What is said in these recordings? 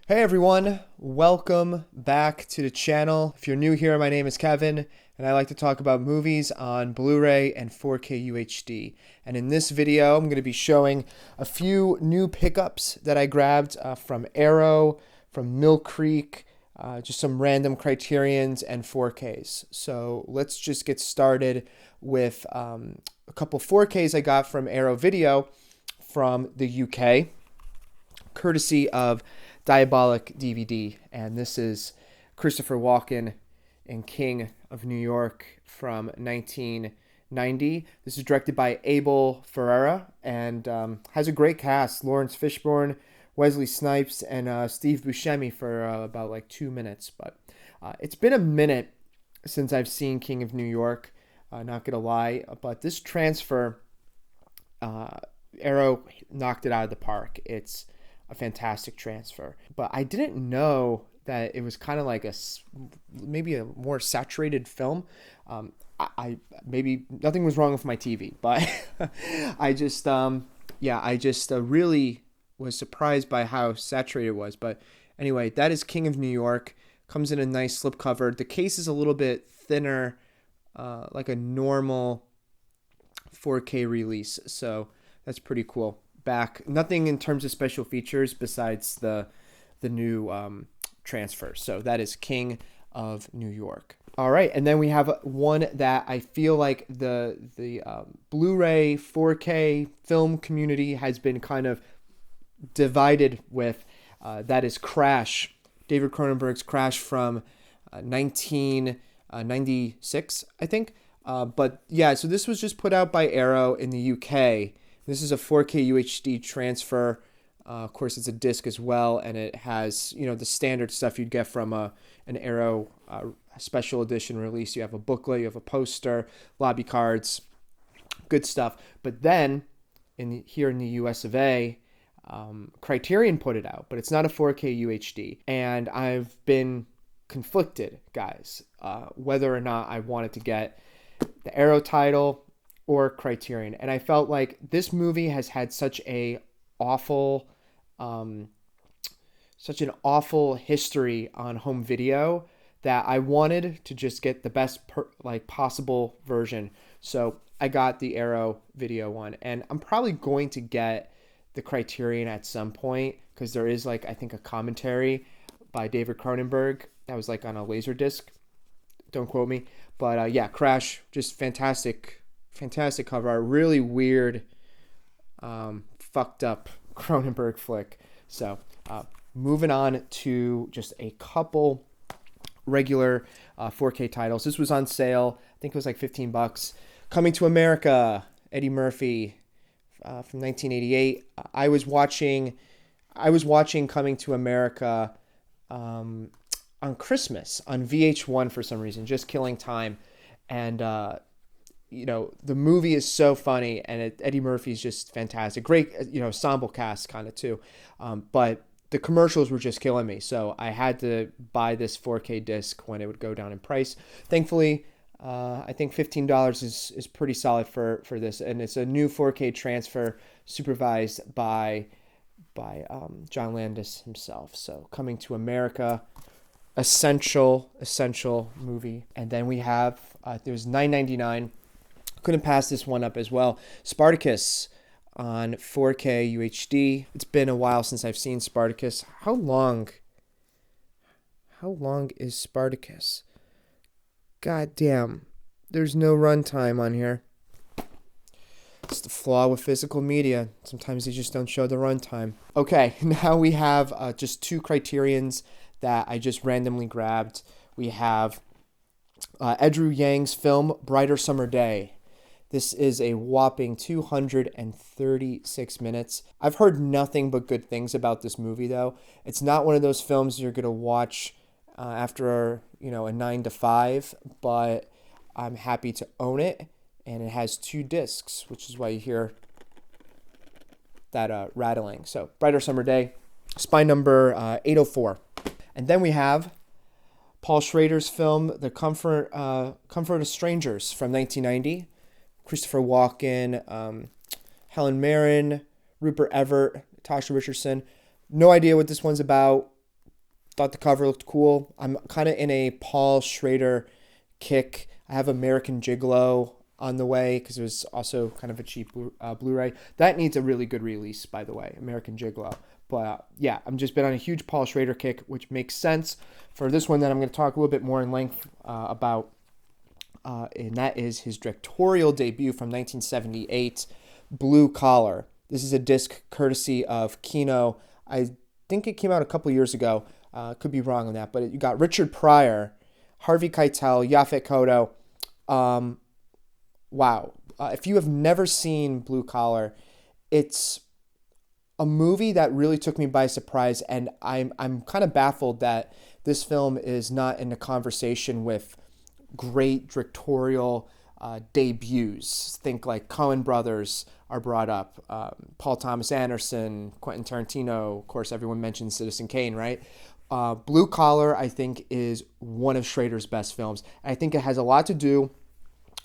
Hey everyone, welcome back to the channel. If you're new here, my name is Kevin, and I like to talk about movies on Blu-ray and 4K UHD. And in this video, I'm going to be showing a few new pickups that I grabbed from Arrow, from Mill Creek, just some random Criterions and 4Ks. So let's just get started with a couple 4Ks I got from Arrow Video from the UK, courtesy of Diabolic DVD, and this is Christopher Walken in King of New York from 1990. This is directed by Abel Ferrara and has a great cast: Lawrence Fishburne, Wesley Snipes, and Steve Buscemi for about like 2 minutes. But it's been a minute since I've seen King of New York, not gonna lie, but this transfer, Arrow knocked it out of the park. It's a fantastic transfer, but I didn't know that it was kind of like maybe a more saturated film. I maybe nothing was wrong with my TV, but I just really was surprised by how saturated it was. But anyway, that is King of New York. Comes in a nice slipcover. The case is a little bit thinner, like a normal 4K release, so that's pretty cool. Back, nothing in terms of special features besides the new transfer. So that is King of New York. All right, and then we have one that I feel like the Blu-ray 4K film community has been kind of divided with. That is Crash, David Cronenberg's Crash from 1996, I think. But yeah, so this was just put out by Arrow in the UK. This is a 4K UHD transfer. Of course, it's a disc as well, and it has, the standard stuff you'd get from an Arrow special edition release. You have a booklet, you have a poster, lobby cards, good stuff. But then, here in the US of A, Criterion put it out, but it's not a 4K UHD. And I've been conflicted, guys, whether or not I wanted to get the Arrow title or Criterion. And I felt like this movie has had such an awful history on home video that I wanted to just get the best possible version. So I got the Arrow Video one, and I'm probably going to get the Criterion at some point because there is I think a commentary by David Cronenberg that was on a Laserdisc. Don't quote me, but yeah, Crash, just fantastic cover art, really weird, fucked up Cronenberg flick. So moving on to just a couple regular 4K titles. This was on sale. I think it was like $15. Coming to America, Eddie Murphy, from 1988. I was watching Coming to America on Christmas on VH1 for some reason, just killing time. And the movie is so funny, and Eddie Murphy's just fantastic. Great, ensemble cast kind of too. But the commercials were just killing me, so I had to buy this 4K disc when it would go down in price. Thankfully, I think $15 is pretty solid for this, and it's a new 4K transfer supervised by John Landis himself. So Coming to America, essential movie. And then we have there's $9.99. Couldn't pass this one up as well. Spartacus on 4K UHD. It's been a while since I've seen Spartacus. How long is Spartacus? God damn. There's no runtime on here. It's the flaw with physical media. Sometimes they just don't show the runtime. Okay, now we have just two Criterions that I just randomly grabbed. We have Edru Yang's film Brighter Summer Day. This is a whopping 236 minutes. I've heard nothing but good things about this movie, though. It's not one of those films you're going to watch after a 9 to 5, but I'm happy to own it. And it has 2 discs, which is why you hear that rattling. So, Brighter Summer Day, spine number 804. And then we have Paul Schrader's film, The Comfort of Strangers from 1990. Christopher Walken, Helen Mirren, Rupert Everett, Tasha Richardson. No idea what this one's about. Thought the cover looked cool. I'm kind of in a Paul Schrader kick. I have American Gigolo on the way because it was also kind of a cheap Blu-ray. That needs a really good release, by the way, American Gigolo. But yeah, I'm just been on a huge Paul Schrader kick, which makes sense for this one that I'm going to talk a little bit more in length about. And that is his directorial debut from 1978, Blue Collar. This is a disc courtesy of Kino. I think it came out a couple years ago. Could be wrong on that, but you got Richard Pryor, Harvey Keitel, Yaphet Kotto. Wow. If you have never seen Blue Collar, it's a movie that really took me by surprise, and I'm kind of baffled that this film is not in the conversation with great directorial debuts. Think like Coen Brothers are brought up, Paul Thomas Anderson, Quentin Tarantino. Of course, everyone mentions Citizen Kane, right? Blue Collar, I think, is one of Schrader's best films. I think it has a lot to do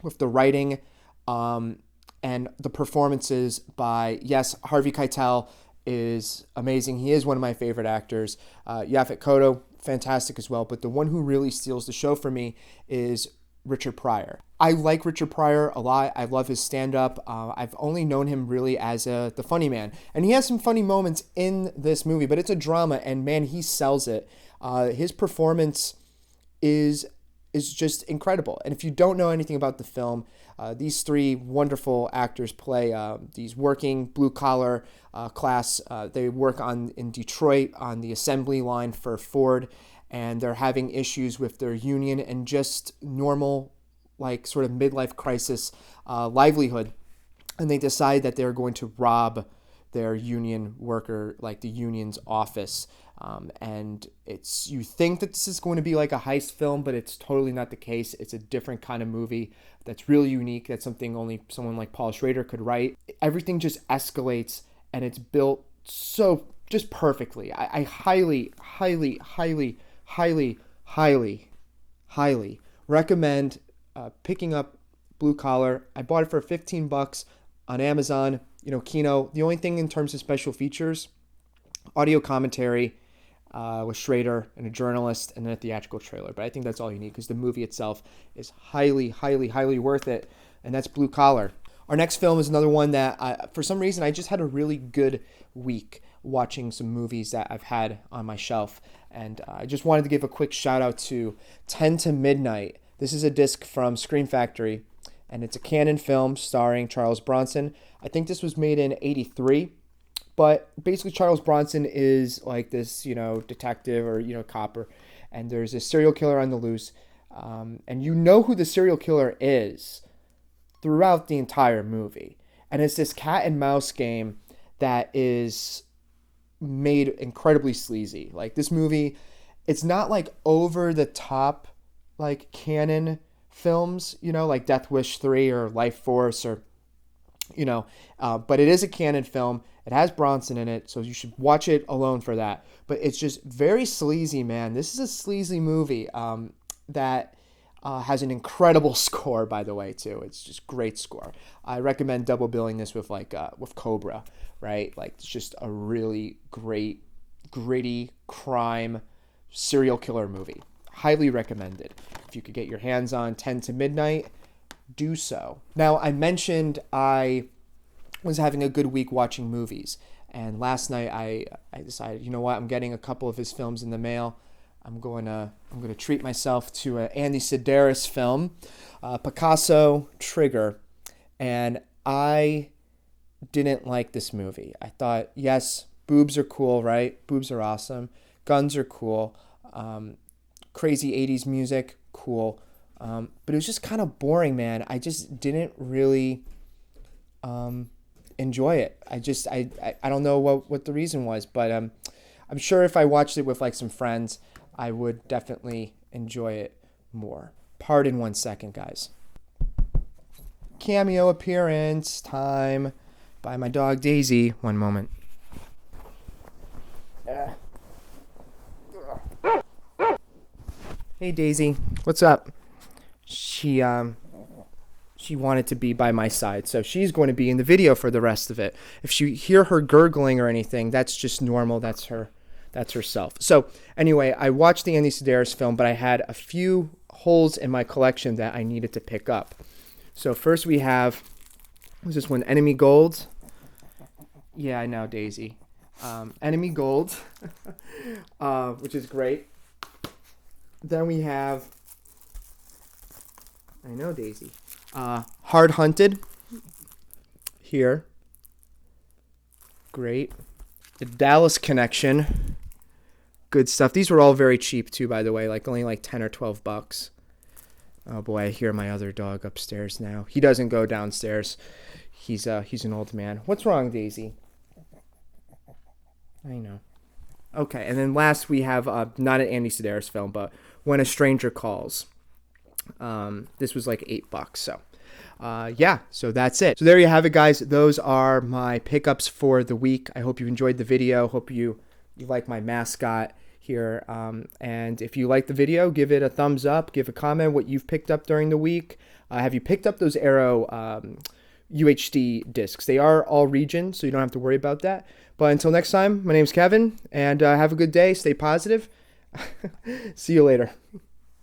with the writing and the performances by, yes, Harvey Keitel is amazing. He is one of my favorite actors. Yaphet Kotto, fantastic as well. But the one who really steals the show for me is Richard Pryor. I like Richard Pryor a lot. I love his stand-up. I've only known him really as the funny man. And he has some funny moments in this movie, but it's a drama, and man, he sells it. His performance is just incredible. And if you don't know anything about the film, these three wonderful actors play these working blue-collar class. They work in Detroit on the assembly line for Ford, and they're having issues with their union and just normal, like, sort of midlife crisis livelihood. And they decide that they're going to rob their union worker, like the union's office. And you think that this is going to be like a heist film, but it's totally not the case. It's a different kind of movie that's really unique. That's something only someone like Paul Schrader could write. Everything just escalates, and it's built so just perfectly. I highly, highly, highly, highly, highly, highly recommend picking up Blue Collar. I bought it for $15 on Amazon. Kino. The only thing in terms of special features, audio commentary with Schrader and a journalist, and then a theatrical trailer. But I think that's all you need because the movie itself is highly, highly, highly worth it. And that's Blue Collar. Our next film is another one that, for some reason, I just had a really good week watching some movies that I've had on my shelf. And I just wanted to give a quick shout out to 10 to Midnight. This is a disc from Scream Factory, and it's a Canon film starring Charles Bronson. I think this was made in '83, but basically Charles Bronson is like this, detective or, copper, and there's a serial killer on the loose, and you know who the serial killer is throughout the entire movie. And it's this cat and mouse game that is made incredibly sleazy. Like, this movie, it's not like over the top like Canon films, like Death Wish 3 or Life Force or, but it is a Canon film. It has Bronson in it, so you should watch it alone for that. But it's just very sleazy, man. This is a sleazy movie that has an incredible score, by the way, too. It's just great score. I recommend double billing this with with Cobra, right? Like, it's just a really great, gritty crime serial killer movie. Highly recommended. If you could get your hands on 10 to Midnight, do so. Now, I mentioned I was having a good week watching movies, and last night I decided, you know what, I'm getting a couple of his films in the mail. I'm going to treat myself to an Andy Sedaris film, Pablo Trigger, and I didn't like this movie. I thought, yes, boobs are cool, right? Boobs are awesome. Guns are cool. Crazy 80s music, cool. But it was just kind of boring, man. I just didn't really enjoy it. I don't know what the reason was, but I'm sure if I watched it with like some friends, I would definitely enjoy it more. Pardon 1 second, guys. Cameo appearance time by my dog Daisy. One moment. Hey Daisy, what's up? She wanted to be by my side, so she's going to be in the video for the rest of it. If you hear her gurgling or anything, that's just normal. That's That's herself. So anyway, I watched the Andy Sedaris film, but I had a few holes in my collection that I needed to pick up. So first we have, what's this one? Enemy Gold. Yeah, I know, Daisy. Enemy Gold, which is great. Then we have, I know, Daisy. Hard Hunted. Here. Great. The Dallas Connection. Good stuff. These were all very cheap too, by the way, like only like 10 or 12 bucks. Oh boy, I hear my other dog upstairs now. He doesn't go downstairs. He's an old man. What's wrong, Daisy? I know. Okay, and then last we have not an Andy Sedaris film, but When a Stranger Calls. This was like $8, so yeah, so that's it. So there you have it, guys. Those are my pickups for the week. I hope you enjoyed the video. Hope you like my mascot here. And if you like the video, give it a thumbs up, give a comment what you've picked up during the week. Have you picked up those Arrow UHD discs? They are all region, so you don't have to worry about that. But until next time, my name's Kevin, and have a good day. Stay positive. See you later.